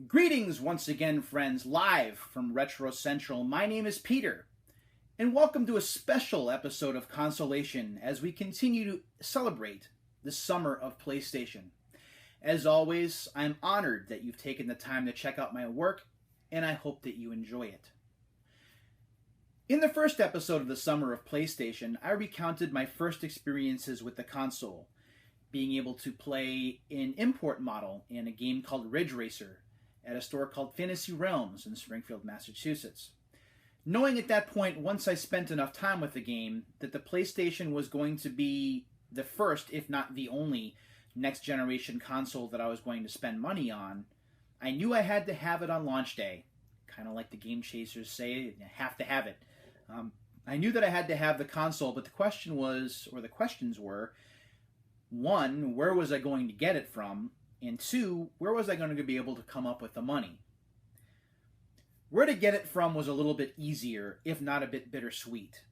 Greetings once again, friends, live from Retro Central. My name is Peter, and welcome to a special episode of Consolation as we continue to celebrate the summer of PlayStation. As always, I'm honored that you've taken the time to check out my work, and I hope that you enjoy it. In the first episode of the summer of PlayStation, I recounted my first experiences with the console, being able to play an import model in a game called Ridge Racer at a store called Fantasy Realms in Springfield, Massachusetts. Knowing at that point, once I spent enough time with the game, that the PlayStation was going to be the first, if not the only, next generation console that I was going to spend money on, I knew I had to have it on launch day. Kind of like the Game Chasers say, you have to have it. I knew that I had to have the console, but the question was, or the questions were, one, where was I going to get it from? And two, where was I going to be able to come up with the money? Where to get it from was a little bit easier, if not a bit bittersweet.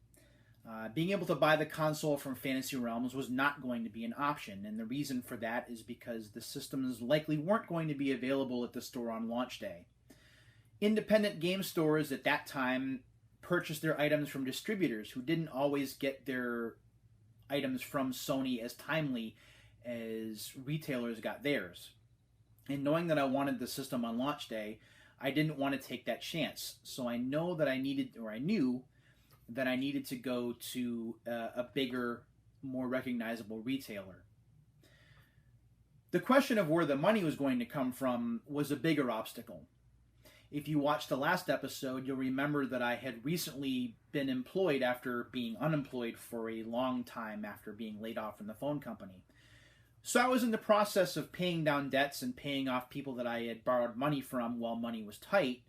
Being able to buy the console from Fantasy Realms was not going to be an option, and the reason for that is because the systems likely weren't going to be available at the store on launch day. Independent game stores at that time purchased their items from distributors who didn't always get their items from Sony as timely as retailers got theirs. And knowing that I wanted the system on launch day, I didn't want to take that chance. So I knew that I needed to go to a bigger, more recognizable retailer. The question of where the money was going to come from was a bigger obstacle. If you watched the last episode, you'll remember that I had recently been employed after being unemployed for a long time after being laid off from the phone company. So I was in the process of paying down debts and paying off people that I had borrowed money from while money was tight.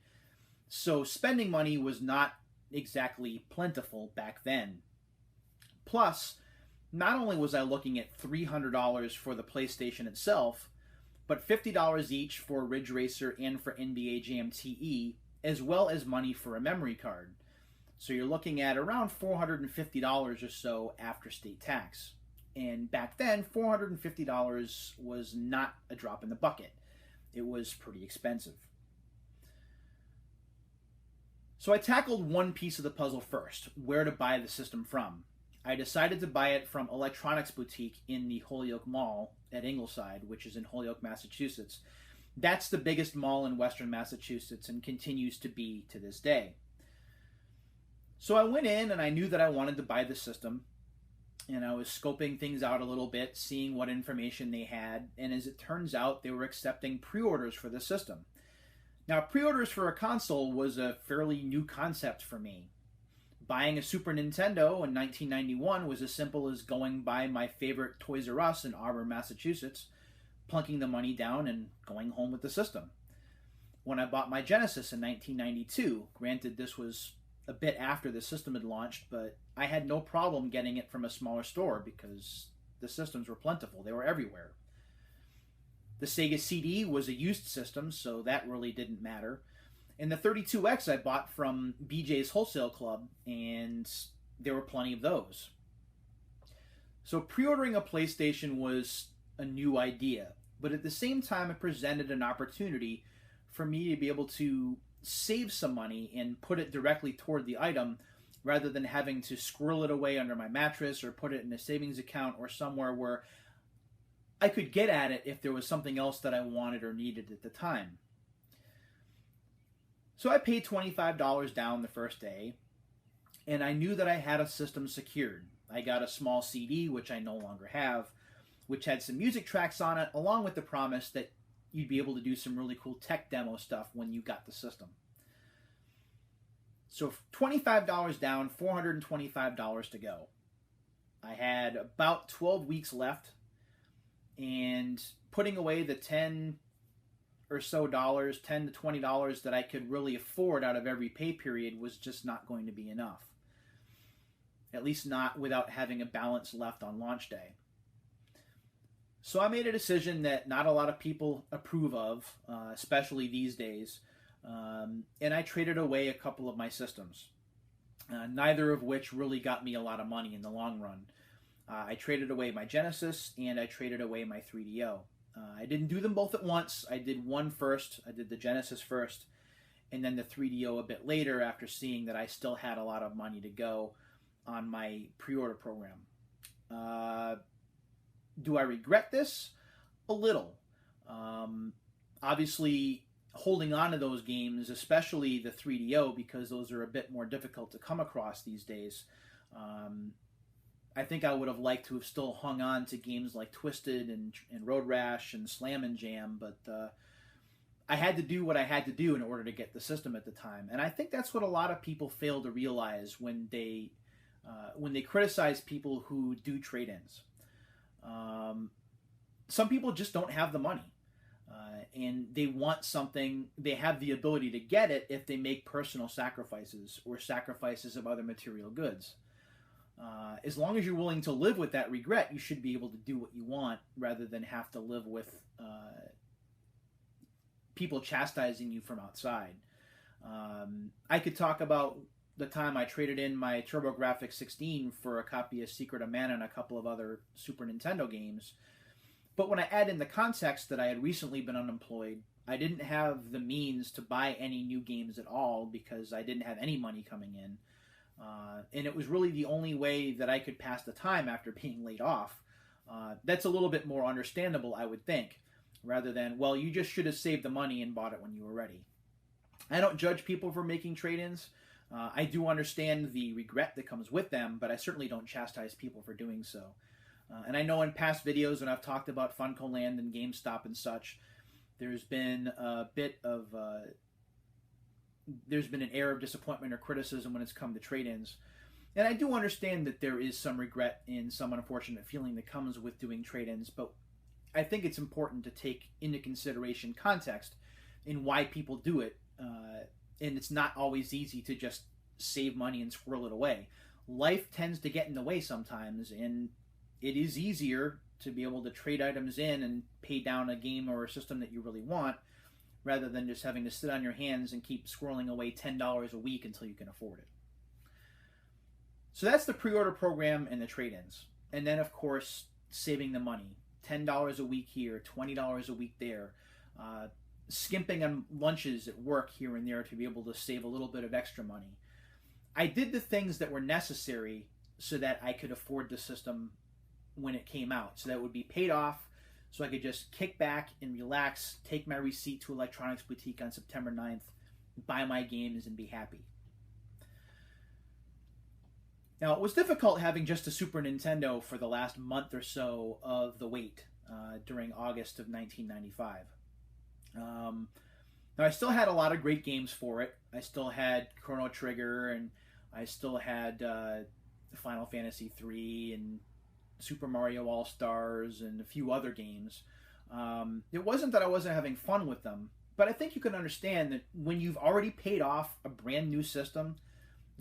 So spending money was not exactly plentiful back then. Plus, not only was I looking at $300 for the PlayStation itself, but $50 each for Ridge Racer and for NBA Jam TE, as well as money for a memory card. So you're looking at around $450 or so after state tax. And back then, $450 was not a drop in the bucket. It was pretty expensive. So I tackled one piece of the puzzle first, where to buy the system from. I decided to buy it from Electronics Boutique in the Holyoke Mall at Ingleside, which is in Holyoke, Massachusetts. That's the biggest mall in Western Massachusetts and continues to be to this day. So I went in and I knew that I wanted to buy the system. And I was scoping things out a little bit, seeing what information they had, and as it turns out, they were accepting pre-orders for the system. Now, pre-orders for a console was a fairly new concept for me. Buying a Super Nintendo in 1991 was as simple as going by my favorite Toys R Us in Auburn, Massachusetts, plunking the money down and going home with the system. When I bought my Genesis in 1992, granted this was a bit after the system had launched, but I had no problem getting it from a smaller store because the systems were plentiful. They were everywhere. The Sega CD was a used system, so that really didn't matter. And the 32X I bought from BJ's Wholesale Club, and there were plenty of those. So pre-ordering a PlayStation was a new idea, but at the same time it presented an opportunity for me to be able to save some money and put it directly toward the item rather than having to squirrel it away under my mattress or put it in a savings account or somewhere where I could get at it if there was something else that I wanted or needed at the time. So I paid $25 down the first day, and I knew that I had a system secured. I got a small CD, which I no longer have, which had some music tracks on it, along with the promise that you'd be able to do some really cool tech demo stuff when you got the system. So $25 down, $425 to go. I had about 12 weeks left, and putting away the $10 or so dollars, $10 to $20 that I could really afford out of every pay period was just not going to be enough. At least not without having a balance left on launch day. So I made a decision that not a lot of people approve of, especially these days, and I traded away a couple of my systems, neither of which really got me a lot of money in the long run. I traded away my Genesis, and I traded away my 3DO. I didn't do them both at once. I did one first. I did the Genesis first, and then the 3DO a bit later after seeing that I still had a lot of money to go on my pre-order program. Do I regret this? A little. Obviously, holding on to those games, especially the 3DO, because those are a bit more difficult to come across these days. I think I would have liked to have still hung on to games like Twisted and Road Rash and Slam and Jam, but I had to do what I had to do in order to get the system at the time. And I think that's what a lot of people fail to realize when they criticize people who do trade-ins. Some people just don't have the money. And they want something, they have the ability to get it if they make personal sacrifices or sacrifices of other material goods. As long as you're willing to live with that regret, you should be able to do what you want rather than have to live with people chastising you from outside. I could talk about the time I traded in my TurboGrafx 16 for a copy of Secret of Mana and a couple of other Super Nintendo games. But when I add in the context that I had recently been unemployed, I didn't have the means to buy any new games at all because I didn't have any money coming in. And it was really the only way that I could pass the time after being laid off. That's a little bit more understandable, I would think, rather than, well, you just should have saved the money and bought it when you were ready. I don't judge people for making trade-ins. I do understand the regret that comes with them, but I certainly don't chastise people for doing so. And I know in past videos when I've talked about Funko Land and GameStop and such, there's been a bit of there's been an air of disappointment or criticism when it's come to trade-ins. And I do understand that there is some regret and some unfortunate feeling that comes with doing trade-ins, but I think it's important to take into consideration context in why people do it. And it's not always easy to just save money and squirrel it away. Life tends to get in the way sometimes, and it is easier to be able to trade items in and pay down a game or a system that you really want, rather than just having to sit on your hands and keep squirreling away $10 a week until you can afford it. So that's the pre-order program and the trade-ins. And then, of course, saving the money. $10 a week here, $20 a week there. Skimping on lunches at work here and there to be able to save a little bit of extra money. I did the things that were necessary so that I could afford the system when it came out, so that it would be paid off, so I could just kick back and relax, take my receipt to Electronics Boutique on September 9th, buy my games, and be happy. Now, it was difficult having just a Super Nintendo for the last month or so of the wait during August of 1995. Now, I still had a lot of great games for it. I still had Chrono Trigger, and I still had Final Fantasy III, and Super Mario All-Stars, and a few other games. It wasn't that I wasn't having fun with them, but I think you can understand that when you've already paid off a brand new system,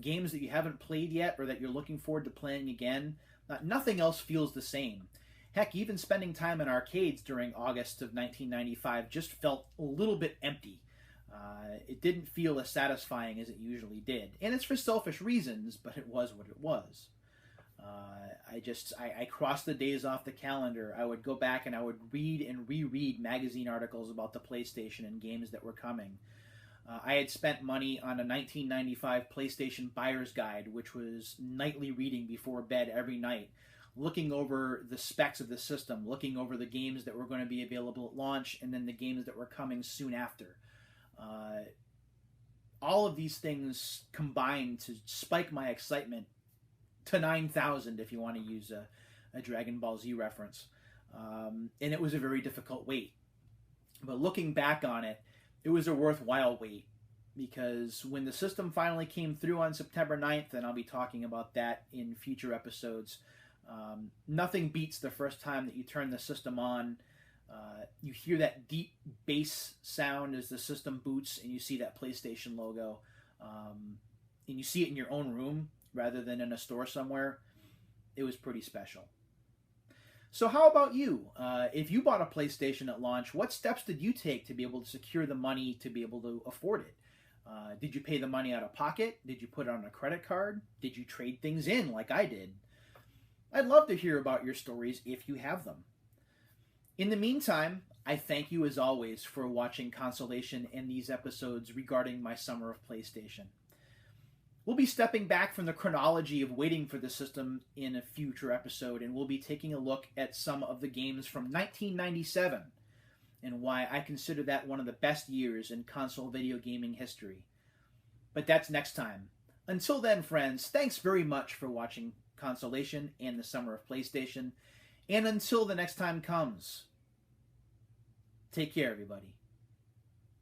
games that you haven't played yet or that you're looking forward to playing again, nothing else feels the same. Heck, even spending time in arcades during August of 1995 just felt a little bit empty. It didn't feel as satisfying as it usually did. And it's for selfish reasons, but it was what it was. I crossed the days off the calendar. I would go back and I would read and reread magazine articles about the PlayStation and games that were coming. I had spent money on a 1995 PlayStation Buyer's Guide, which was nightly reading before bed every night, looking over the specs of the system, looking over the games that were going to be available at launch, and then the games that were coming soon after. All of these things combined to spike my excitement to 9,000, if you want to use a Dragon Ball Z reference. And it was a very difficult wait. But looking back on it, it was a worthwhile wait, because when the system finally came through on September 9th, and I'll be talking about that in future episodes, nothing beats the first time that you turn the system on. You hear that deep bass sound as the system boots, and you see that PlayStation logo, and you see it in your own room rather than in a store somewhere. It was pretty special. So how about you? If you bought a PlayStation at launch, what steps did you take to be able to secure the money to be able to afford it? Did you pay the money out of pocket? Did you put it on a credit card? Did you trade things in like I did? I'd love to hear about your stories if you have them. In the meantime, I thank you as always for watching Consolation and these episodes regarding my summer of PlayStation. We'll be stepping back from the chronology of waiting for the system in a future episode, and we'll be taking a look at some of the games from 1997 and why I consider that one of the best years in console video gaming history. But that's next time. Until then, friends, thanks very much for watching Consolation and the Summer of PlayStation. And until the next time comes, take care, everybody.